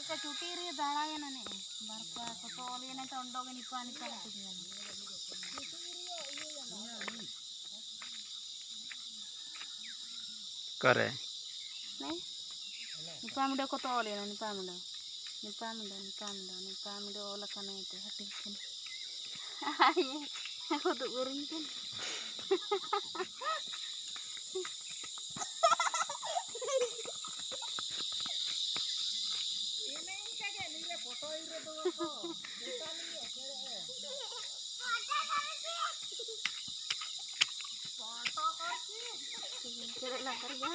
ka cuti ri dara ya nane barka ko to oli ne to ndog ni pani ka ti ni करे ne ni pamda ko to oli ne pamda ola kana itu hati kan ai aku tuh guring kan Kira lah kerja.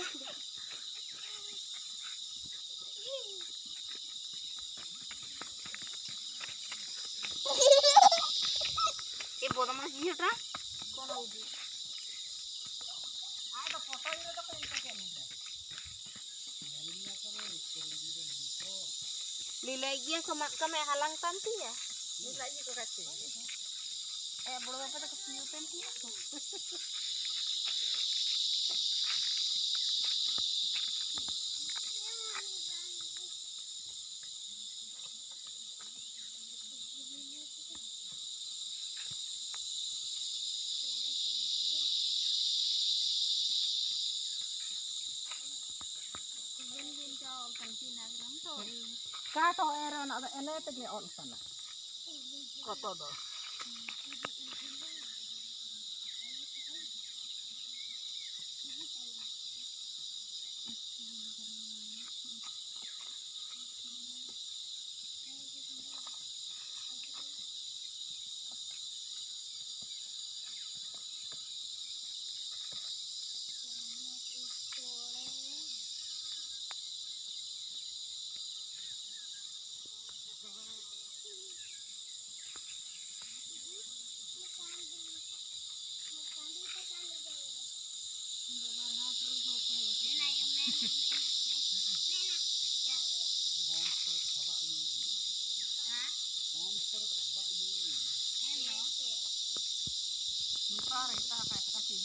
Ibu tuh masih hidup kan? Kono ibu. Ada foto itu tuh kan kayak ni. Lagi yang kami halang tanti ya. Lagi ke kacil. Belum apa tak kesiu tanti ya. Kato era na ele te on sana. Koto do. Ni pare ta ka ta ti.